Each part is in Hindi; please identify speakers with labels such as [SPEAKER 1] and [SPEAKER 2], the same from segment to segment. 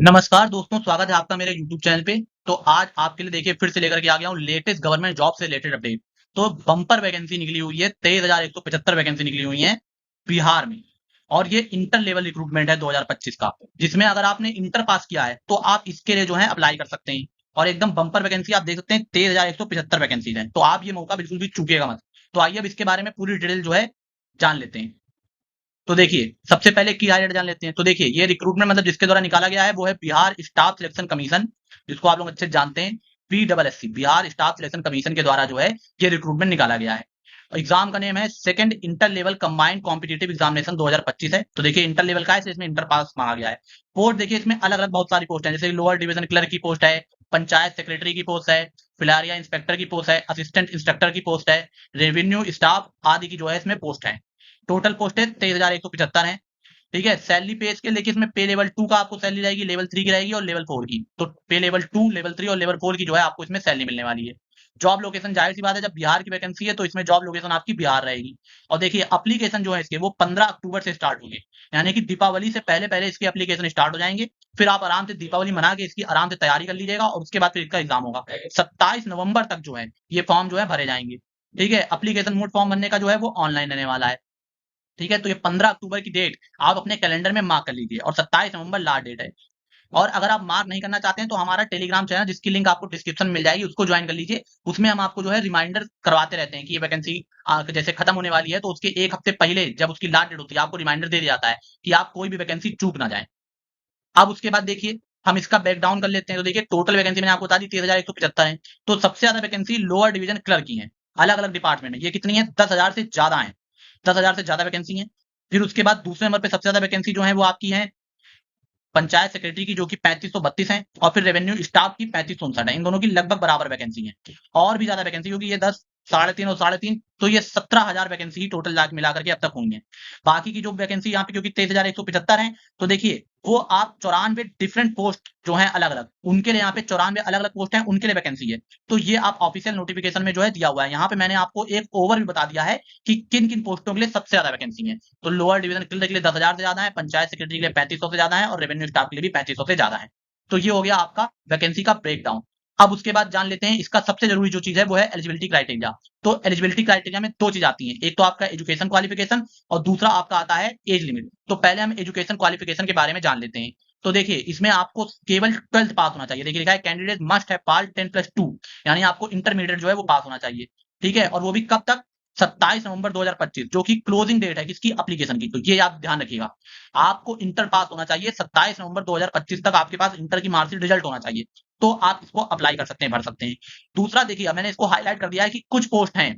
[SPEAKER 1] नमस्कार दोस्तों, स्वागत है आपका मेरे YouTube चैनल पे। तो आज आपके लिए देखिए फिर से लेकर के आ गया हूँ लेटेस्ट गवर्नमेंट जॉब से रिलेटेड अपडेट। तो बम्पर वैकेंसी निकली हुई है, 23,175 वैकेंसी निकली हुई है बिहार में। और ये इंटर लेवल रिक्रूटमेंट है 2025 का, जिसमें अगर आपने इंटर पास किया है तो आप इसके लिए जो है अप्लाई कर सकते हैं। और एकदम बम्पर वैकेंसी आप देख सकते हैं, 23,175 वैकेंसी है, तो आप ये मौका बिल्कुल भी चूकिएगा मत। तो आइए अब इसके बारे में पूरी डिटेल जो है जान लेते हैं। तो देखिए, सबसे पहले की हाईलाइट जान लेते हैं। तो देखिए, ये रिक्रूटमेंट मतलब जिसके द्वारा निकाला गया है वो है बिहार स्टाफ सिलेक्शन कमीशन, जिसको आप लोग अच्छे से जानते हैं, पीडब्ल्यूएससी, बिहार स्टाफ सिलेक्शन कमीशन के द्वारा जो है ये रिक्रूटमेंट निकाला गया है। एग्जाम का नेम है second inter level combined competitive examination 2025 है। तो देखिए, इंटर लेवल का है, इसमें इंटर पास मांगा गया है। पोस्ट देखिए, इसमें अलग अलग बहुत सारी पोस्ट है, जैसे लोअर डिवीजन क्लर्क की पोस्ट है, पंचायत सेक्रेटरी की पोस्ट है, फिलारिया इंस्पेक्टर की पोस्ट है, असिस्टेंट इंस्ट्रक्टर की पोस्ट है, रेवेन्यू स्टाफ आदि की जो है इसमें पोस्ट है। टोटल पोस्ट है 23,175 है। ठीक है। सैलरी पे स्केल देखिए, इसमें पे लेवल 2 का आपको सैलरी रहेगी, लेवल 3 की रहेगी और लेवल 4 की। तो पे लेवल 2, लेवल 3 और लेवल 4 की जो है आपको इसमें सैलरी मिलने वाली है। जॉब लोकेशन जाहिर सी बात है, जब बिहार की वैकेंसी है तो इसमें जॉब लोकेशन आपकी बिहार रहेगी। और देखिए, एप्लीकेशन जो है इसके वो 15 अक्टूबर से स्टार्ट होंगे, यानी कि दीपावली से पहले पहले इसके एप्लीकेशन स्टार्ट हो जाएंगे। फिर आप आराम से दीपावली मना के इसकी आराम से तैयारी कर लीजिएगा और उसके बाद फिर इसका एग्जाम होगा। 27 नवंबर तक जो है ये फॉर्म जो है भरे जाएंगे। ठीक है। एप्लीकेशन मोड फॉर्म भरने का जो है वो ऑनलाइन रहने वाला है। ठीक है। तो ये 15 अक्टूबर की डेट आप अपने कैलेंडर में मार्क कर लीजिए और 27 नवंबर लास्ट डेट है। और अगर आप मार्क नहीं करना चाहते हैं तो हमारा टेलीग्राम चैनल, जिसकी लिंक आपको डिस्क्रिप्शन में मिल जाएगी, उसको ज्वाइन कर लीजिए। उसमें हम आपको जो है रिमाइंडर करवाते रहते हैं कि ये वैकेंसी जैसे खत्म होने वाली है तो उसके एक हफ्ते पहले जब उसकी लास्ट डेट होती है आपको रिमाइंडर दे दिया जाता है कि आप कोई भी वैकेंसी चूक ना जाए। अब उसके बाद देखिए, हम इसका ब्रेकडाउन कर लेते हैं। तो देखिए, टोटल वैकेंसी मैंने आपको बता दी 23,175 है। तो सबसे ज्यादा वैकेंसी लोअर डिवीजन क्लर्क की है, अलग अलग डिपार्टमेंट में। ये कितनी है? 10,000 से ज्यादा है। 10,000 से ज्यादा वैकेंसी है। फिर उसके बाद दूसरे नंबर पे सबसे ज्यादा वैकेंसी जो है वो आपकी है पंचायत सेक्रेटरी की, जो कि 3532 है। और फिर रेवेन्यू स्टाफ की 3559 है। इन दोनों की लगभग बराबर वैकेंसी है। और भी ज्यादा वैकेंसी होगी, ये 10, 3.5 और 3.5, तो ये 17,000 वैकेंसी ही टोटल मिला करके अब तक हुई है। बाकी की जो वैकेंसी यहाँ पे क्योंकि 23,175 है, तो देखिए वो आप 94 डिफरेंट पोस्ट जो है अलग अलग, उनके लिए यहाँ पे 94 अलग अलग पोस्ट है, उनके लिए वैकेंसी है। तो ये आप ऑफिशियल नोटिफिकेशन में जो है दिया हुआ है। यहाँ पे मैंने आपको एक ओवरव्यू बता दिया है कि किन किन पोस्टों के लिए सबसे ज्यादा वैकेंसी है। तो लोअर डिवीजन क्लर्क के लिए 10,000 से ज्यादा है, पंचायत सेक्रेटरी के लिए 3500 से ज्यादा है और रेवेन्यू स्टाफ के लिए भी 3500 से ज्यादा है। तो ये हो गया आपका वैकेंसी का ब्रेकडाउन। अब उसके बाद जान लेते हैं इसका सबसे जरूरी जो चीज है वो है एलिजिबिलिटी क्राइटेरिया। तो एलिजिबिलिटी क्राइटेरिया में दो चीज आती हैं, एक तो आपका एजुकेशन क्वालिफिकेशन और दूसरा आपका आता है एज लिमिट। तो पहले हम एजुकेशन क्वालिफिकेशन के बारे में जान लेते हैं। तो देखिए, इसमें आपको केवल 12th पास होना चाहिए। देखिए लिखा है कैंडिडेट मस्ट हैव पास 10+2, यानी आपको इंटरमीडिएट जो है वो पास होना चाहिए। ठीक है। और वो भी कब तक? 27 नवंबर 2025, जो कि क्लोजिंग डेट है किसकी? एप्लीकेशन की। तो ये आप ध्यान रखिएगा, आपको इंटर पास होना चाहिए। 27 नवंबर 2025 तक आपके पास इंटर की मार्कशीट रिजल्ट होना चाहिए, तो आप इसको अप्लाई कर सकते हैं, भर सकते हैं। दूसरा देखिए, अब मैंने इसको हाईलाइट कर दिया है कि कुछ पोस्ट हैं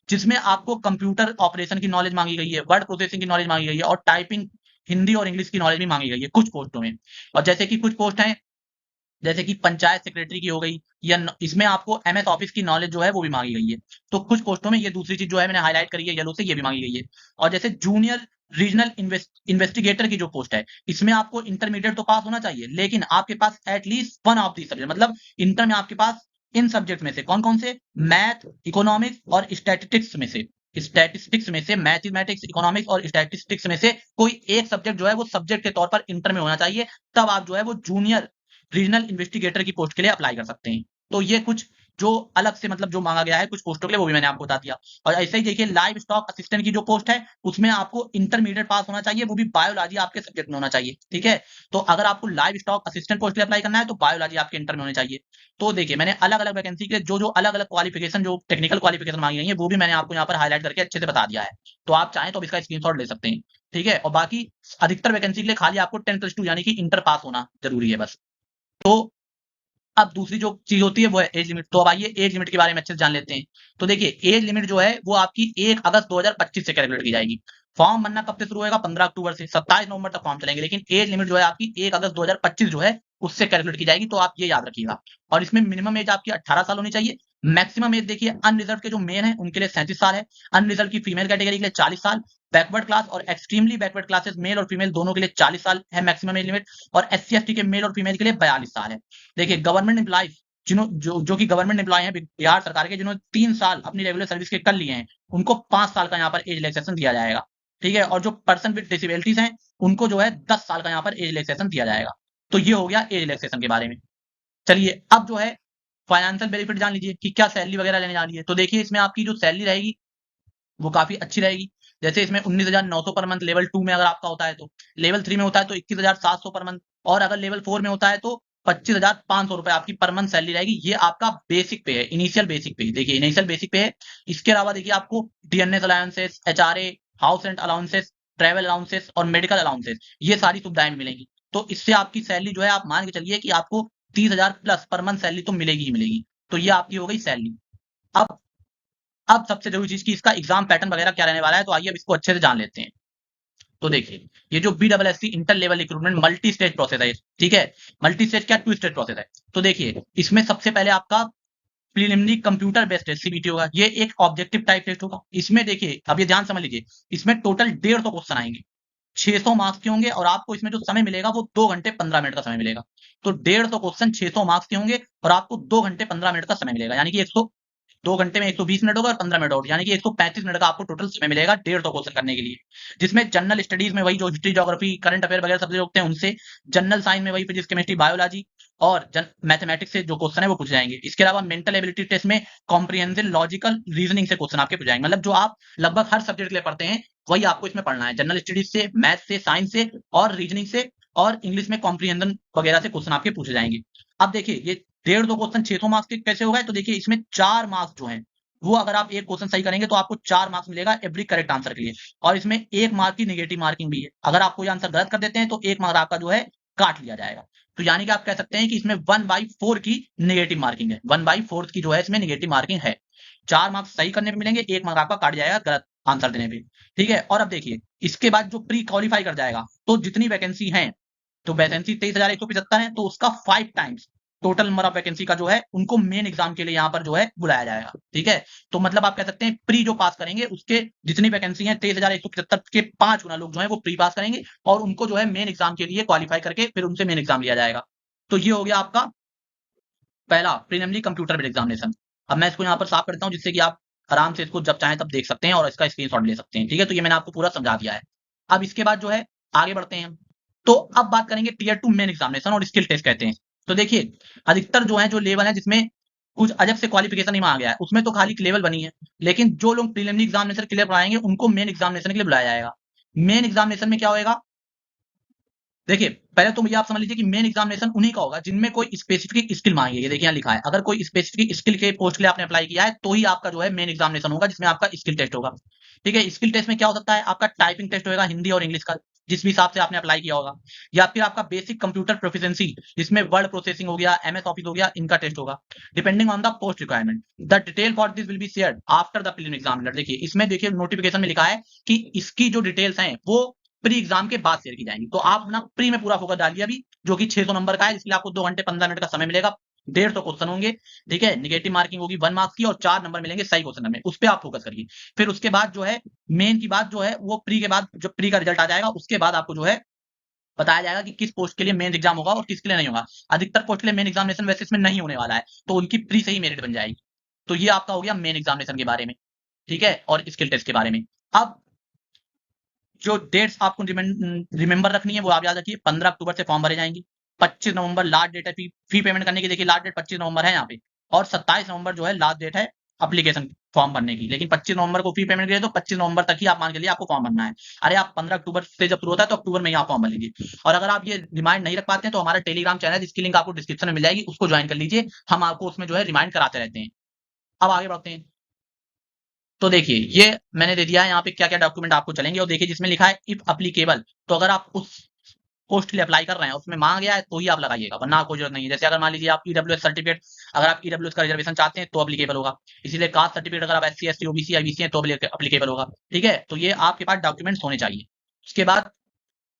[SPEAKER 1] जिसमें आपको कंप्यूटर ऑपरेशन की नॉलेज मांगी गई है, वर्ड प्रोसेसिंग की नॉलेज मांगी गई है और टाइपिंग हिंदी और इंग्लिश की नॉलेज भी मांगी गई है कुछ पोस्टों में। और जैसे कि कुछ पोस्ट हैं, जैसे कि पंचायत सेक्रेटरी की हो गई, या इसमें आपको एमएस ऑफिस की नॉलेज जो है वो भी मांगी गई है। तो कुछ पोस्टों में ये दूसरी चीज जो है मैंने हाईलाइट करी है येलो से, ये भी मांगी गई है। और जैसे जूनियर रीजनल इन्वेस्टिगेटर की जो पोस्ट है, इसमें आपको इंटरमीडिएट तो पास होना चाहिए, लेकिन आपके पास at least one of the subject, मतलब इंटर में आपके पास इन सब्जेक्ट में से कौन कौन से? मैथ, इकोनॉमिक्स और स्टैटिस्टिक्स में से, मैथमेटिक्स, इकोनॉमिक्स और स्टैटिस्टिक्स में से कोई एक सब्जेक्ट जो है वो सब्जेक्ट के तौर पर इंटर में होना चाहिए। तब आप जो है वो जूनियर रीजनल इन्वेस्टिगेटर की पोस्ट के लिए अप्लाई कर सकते हैं। तो ये कुछ जो अलग से मतलब जो मांगा गया है कुछ पोस्टों के लिए, वो भी मैंने आपको बता दिया। और ऐसे ही देखिए, लाइव स्टॉक असिस्टेंट की जो पोस्ट है उसमें आपको इंटरमीडिएट पास होना चाहिए, वो भी बायोलॉजी आपके सब्जेक्ट में होना चाहिए। ठीक है। तो अगर आपको लाइव स्टॉक असिस्टेंट पोस्ट के लिए अप्लाई करना है तो बायोलॉजी आपके इंटर में होनी चाहिए। तो देखिए, मैंने अलग अलग वैकेंसी के जो जो अलग अलग क्वालिफिकेशन, जो टेक्निकल क्वालिफिकेशन मांगी गई है, वो भी मैंने आपको यहाँ पर हाईलाइट करके अच्छे से बता दिया है। तो आप चाहें तो अब इसका स्क्रीनशॉट ले सकते हैं। ठीक है। और बाकी अधिकतर वैकेंसी के लिए खाली आपको 10+2 यानी कि इंटर पास होना जरूरी है बस। तो अब दूसरी जो चीज होती है वो है एज लिमिट। तो अब आइए एज लिमिट के बारे में अच्छे से जान लेते हैं। तो देखिए, एज लिमिट जो है वो आपकी 1 अगस्त 2025 से कैलकुलेट की जाएगी। फॉर्म बनना कब से शुरू होगा? 15 अक्टूबर से 27 नवंबर तक फॉर्म चलेंगे, लेकिन एज लिमिट जो है आपकी 1 अगस्त 2025 जो है उससे कैलकुलेट की जाएगी। तो आप ये याद रखिएगा। और इसमें मिनिमम एज आपकी 18 साल होनी चाहिए। मैक्सिमम एज देखिए, अनरिजर्व के जो मेल है उनके लिए 37 साल है, अनरिजर्व की फीमेल कैटेगरी के लिए 40 साल, बैकवर्ड क्लास और एक्सट्रीमली बैकवर्ड क्लासेस मेल और फीमेल दोनों के लिए 40 साल है मैक्सिमम एज लिमिट। और SC/ST के मेल और फीमेल के लिए 42 साल है। देखिए, गवर्नमेंट एम्प्लॉइज जो कि गवर्नमेंट एम्प्लॉय हैं बिहार सरकार के, जिन्होंने 3 साल अपनी रेगुलर सर्विस के कर लिए हैं, उनको 5 साल का यहाँ पर एज रिलैक्सेशन दिया जाएगा। ठीक है। और जो पर्सन विद डिसेबिलिटीज हैं उनको जो है 10 साल का यहाँ पर एज रिलैक्सेशन दिया जाएगा। तो ये हो गया एज रिलैक्सेशन के बारे में। चलिए अब जो है फाइनेंशियल बेनिफिट जान लीजिए कि क्या सैलरी वगैरह लेने जा रही है। तो देखिए इसमें आपकी जो सैलरी रहेगी वो काफी अच्छी रहेगी। जैसे इसमें 19,900 पर मंथ लेवल 2 में अगर आपका होता है, तो लेवल 3 में होता है तो 21,700 पर मंथ, और अगर लेवल 4 में होता है तो 25,500 रुपए आपकी पर मंथ सैलरी रहेगी। ये आपका बेसिक पे है, इनिशियल बेसिक पे। देखिए इनिशियल बेसिक पे है। इसके अलावा देखिए आपको DNS allowances, HRA, house rent allowances, travel allowances और मेडिकल अलाउंसेस, ये सारी सुविधाएं मिलेंगी। तो इससे आपकी सैलरी जो है आप मान के चलिए कि आपको 30,000 प्लस पर मंथ सैलरी तो मिलेगी ही मिलेगी। तो ये आपकी हो गई सैलरी। अब सबसे जरूरी चीज की इसका एग्जाम पैटर्न वगैरह क्या रहने वाला है, तो आइए अब इसको अच्छे से जान लेते हैं। तो देखिए ये जो BSSC inter level recruitment multi stage process है, ठीक है। मल्टी स्टेज क्या, 2 स्टेज प्रोसेस है। तो देखिए इसमें सबसे पहले आपका preliminary computer based test CBT होगा। ये एक ऑब्जेक्टिव टाइप टेस्ट होगा। इसमें देखिए अब ये ध्यान समझ लीजिए, इसमें टोटल 150 क्वेश्चन आएंगे, 600 मार्क्स के होंगे, और आपको इसमें जो समय मिलेगा वो 2 घंटे 15 मिनट का समय मिलेगा। तो 150 क्वेश्चन 600 मार्क्स के होंगे और आपको 2 घंटे 15 मिनट का समय मिलेगा, यानी कि 2 घंटे में 120 मिनट होगा और 15 मिनट और, यानी कि 135 मिनट का आपको टोटल समय मिलेगा 150 क्वेश्चन करने के लिए। जिसमें जनरल स्टडीज में वही जो हिस्ट्री, ज्योग्राफी, करंट अफेयर वगैरह सब्जेक्ट होते हैं उनसे, जनरल साइंस में वही फिजिक्स, केमिस्ट्री, बायोलॉजी और मैथमेटिक्स से जो क्वेश्चन है वो पूछ जाएंगे। इसके अलावा मेंटल एबिलिटी टेस्ट में कॉम्प्रिहेंसिव, लॉजिकल, रीजनिंग से क्वेश्चन आपके पूछ जाएंगे। मतलब जो आप लगभग हर सब्जेक्ट के लिए पढ़ते हैं वही आपको इसमें पढ़ना है। जनरल स्टडीज से, मैथ से, साइंस से और रीजनिंग से और इंग्लिश में कॉम्प्रिहेंशन वगैरह से क्वेश्चन आपके पूछे जाएंगे। अब देखिए ये 150 क्वेश्चन 600 मार्क्स के कैसे होगा, तो देखिए इसमें 4 मार्क्स जो है वो, अगर आप एक क्वेश्चन सही करेंगे तो आपको 4 मार्क्स मिलेगा एवरी करेक्ट आंसर के लिए, और इसमें 1 मार्क की नेगेटिव मार्किंग भी है। अगर आप कोई आंसर गलत कर देते हैं तो 1 मार्क आपका जो है काट लिया जाएगा। तो यानी कि आप कह सकते हैं कि इसमें 1/4 की नेगेटिव मार्किंग है, 1/4 की जो है इसमें नेगेटिव मार्किंग है। 4 मार्क्स सही करने पे मिलेंगे, 1 मार्क आपका काट जाएगा गलत आंसर देने पे, ठीक है। और अब देखिए इसके बाद जो प्री क्वालिफाई कर जाएगा, तो जितनी वैकेंसी है, तो वैकेंसी 23,175 है, तो उसका 5 times total number of vacancy का जो है उनको मेन एग्जाम के लिए यहाँ पर जो है बुलाया जाएगा, ठीक है। तो मतलब आप कह सकते हैं प्री जो पास करेंगे उसके जितनी वैकेंसी है 23,175 के 5 गुना लोग जो है वो प्री पास करेंगे, और उनको जो है मेन एग्जाम के लिए क्वालिफाई करके फिर उनसे मेन एग्जाम लिया जाएगा। तो ये हो गया आपका पहला प्रीलिमिनरी कंप्यूटर बेस्ड एग्जामिनेशन। अब मैं इसको यहाँ पर साफ करता हूँ जिससे कि आप आराम से इसको जब चाहें तब देख सकते हैं और इसका स्क्रीनशॉट ले सकते हैं, ठीक है। तो ये मैंने आपको पूरा समझा दिया है। अब इसके बाद जो है आगे बढ़ते हैं। तो अब बात करेंगे टियर 2 मेन एग्जामिनेशन और स्किल टेस्ट कहते हैं। तो देखिए अधिकतर जो है जो लेवल है जिसमें कुछ अजब से क्वालिफिकेशन नहीं मांगा गया है, उसमें तो खाली लेवल बनी है। लेकिन जो लोग प्रीलिमिनरी एग्जामिनेशन क्लियर कराएंगे उनको मेन एग्जामिनेशन के लिए बुलाया जाएगा। मेन एग्जामिनेशन में क्या होगा, देखिए पहले तो भैया आप समझ लीजिए कि मेन एग्जामिनेशन उन्हीं का होगा जिनमें कोई स्पेसिफिक स्किल मांगी है। ये देखिए यहाँ लिखा है, अगर कोई स्पेसिफिक स्किल के पोस्ट के लिए आपने अप्लाई किया है तो ही आपका जो है मेन एग्जामिनेशन होगा, जिसमें आपका स्किल टेस्ट होगा, ठीक है। स्किल टेस्ट में क्या हो सकता है, आपका टाइपिंग टेस्ट होगा हिंदी और इंग्लिश का, जिस भी हिसाब से आपने अप्लाई किया होगा, या फिर आपका बेसिक कंप्यूटर प्रोफिशिएंसी जिसमें वर्ड प्रोसेसिंग हो गया, एमएस ऑफिस हो गया, इनका टेस्ट होगा, depending on the post requirement. The detail for this will be shared after the preliminary examiner. देखिए इसमें देखिए नोटिफिकेशन में लिखा है कि इसकी जो डिटेल्स हैं वो प्री एग्जाम के बाद शेयर की जाएंगी। तो आप ना प्री में पूरा फोकस डालिए अभी, जो कि 600 नंबर का है, इसलिए आपको 2 घंटे 15 मिनट का समय मिलेगा, 150 क्वेश्चन होंगे, ठीक है। नेगेटिव मार्किंग होगी 1 मार्क्स की और 4 नंबर मिलेंगे सही क्वेश्चन में, उस पर आप फोकस करिए। फिर उसके बाद जो है मेन की बात जो है वो प्री के बाद, जब प्री का रिजल्ट आ जाएगा उसके बाद आपको जो है बताया जाएगा कि किस पोस्ट के लिए मेन एग्जाम होगा और किसके लिए नहीं होगा। अधिकतर पोस्ट के लिए मेन एग्जामिनेशन वैसे इसमें नहीं होने वाला है, तो उनकी प्री से ही मेरिट बन जाएगी। तो ये आपका हो गया मेन एग्जामिनेशन के बारे में, ठीक है, और स्किल टेस्ट के बारे में। अब जो डेट्स आपको रिमेंबर रखनी है वो आप याद रखिए, 15 अक्टूबर से फॉर्म भरे जाएंगे, 25 नवंबर लास्ट डेट है फी पेमेंट करने की। देखिए लास्ट डेट 25 नवंबर है यहाँ पे, और 27 नवंबर जो है लास्ट डेट है एप्लीकेशन फॉर्म भरने की। लेकिन 25 नवंबर को फी पेमेंट करिए तो 25 नवंबर तक ही आप मान के लिए आपको फॉर्म भरना है। अरे आप 15 अक्टूबर से जब शुरू होता है तो अक्टूबर में ही आप फॉर्म भर लीजिए। और अगर आप ये रिमाइंड नहीं रख पाते हैं तो हमारा टेलीग्राम चैनल जिसकी लिंक आपको डिस्क्रिप्शन में मिल जाएगी, उसको ज्वाइन कर लीजिए, हम आपको उसमें जो है रिमाइंड कराते रहते हैं। अब आगे बढ़ते हैं। तो देखिए ये मैंने दे दिया है यहाँ पे क्या क्या डॉक्यूमेंट आपको चलेंगे, और देखिए जिसमें लिखा है इफ अप्लीकेबल, तो अगर आप उस पोस्ट के लिए अप्लाई कर रहे हैं उसमें मांगा गया है तो ही आप लगाइएगा, वरना कोई जरूरत नहीं है। जैसे अगर मान लीजिए आप ईडब्ल्यूएस सर्टिफिकेट, अगर आप ईडब्ल्यूएस का रिजर्वेशन चाहते हैं तो अप्लीकेबल होगा। इसीलिए कास्ट सर्टिफिकेट अगर आप एससी एसटी ओबीसी आईबीसी हैं तो अप्लीकेबल होगा, ठीक है। तो ये आपके पास डॉक्यूमेंट्स होने चाहिए। उसके बाद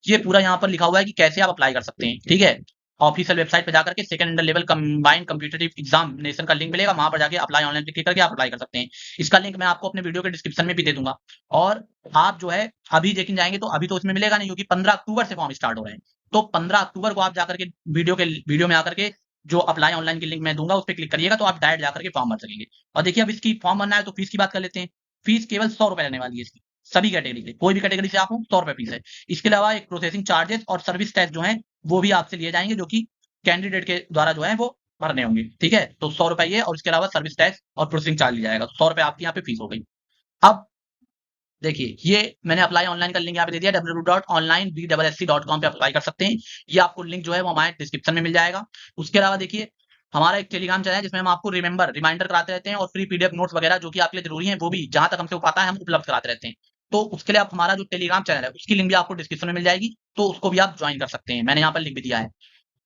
[SPEAKER 1] ये पूरा यहाँ पर लिखा हुआ है कि कैसे आप अप्लाई कर सकते हैं, ठीक है। ऑफिशियल वेबसाइट पे जाकर के second under level combined competitive examination का लिंक मिलेगा, वहां पर जाके अप्लाई ऑनलाइन पे क्लिक करके आप अप्लाई कर सकते हैं। इसका लिंक मैं आपको अपने वीडियो के डिस्क्रिप्शन में भी दे दूंगा। और आप जो है अभी लेकिन जाएंगे तो अभी तो उसमें मिलेगा नहीं, क्योंकि 15 अक्टूबर से फॉर्म स्टार्ट हो रहे हैं। तो 15 अक्टूबर को आप जाकर के वीडियो में आकर के जो अप्लाई ऑनलाइन की लिंक मैं दूंगा उस पर क्लिक करिएगा, तो आप डायरेक्ट जाकर के फॉर्म भर सकेंगे। और देखिए अब इसकी फॉर्म भरना है तो फीस की बात कर लेते हैं। फीस केवल 100 रुपए लगने वाली है इसकी, सभी कैटेगरी के, कोई भी कैटेगरी से आप हो 100 रुपए फीस है। इसके अलावा एक प्रोसेसिंग चार्जेस और सर्विस टैक्स जो है वो भी आपसे लिए जाएंगे, जो कि कैंडिडेट के द्वारा जो है वो भरने होंगे। ठीक है, तो 100 रुपए ये और इसके अलावा सर्विस टैक्स और प्रोसेसिंग चार्ज लिया जाएगा। 100 रुपए आपकी यहाँ पे फीस हो गई। अब देखिए, ये मैंने अप्लाई ऑनलाइन का लिंक यहाँ पे दे दिया, www.onlinebssc.com पे अप्लाई कर सकते हैं। ये आपको लिंक जो है वो हमारे डिस्क्रिप्शन में मिल जाएगा। उसके अलावा देखिए, हमारा एक टेलीग्राम चैनल है जिसमें हम आपको रिमाइंडर कराते रहते हैं और फ्री पीडीएफ नोट्स वगैरह जो कि आपके लिए जरूरी है वो भी जहां तक हमसे हो पाता है हम उपलब्ध कराते रहते हैं। तो उसके लिए आप हमारा जो टेलीग्राम चैनल है उसकी लिंक भी आपको डिस्क्रिप्शन में मिल जाएगी, तो उसको भी आप ज्वाइन कर सकते हैं। मैंने यहाँ पर लिंक भी दिया है।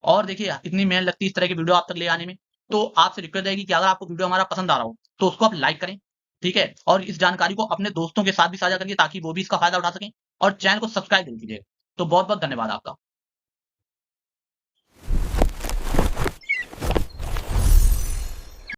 [SPEAKER 1] और देखिए, इतनी मेहनत लगती है इस तरह की वीडियो आप तक ले आने में, तो आपसे रिक्वेस्ट रहेगी कि अगर आपको वीडियो हमारा पसंद आ रहा हो तो उसको आप लाइक करें। ठीक है, और इस जानकारी को अपने दोस्तों के साथ भी साझा करिए ताकि वो भी इसका फायदा उठा सकें, और चैनल को सब्सक्राइब जरूर कीजिएगा। तो बहुत बहुत धन्यवाद आपका।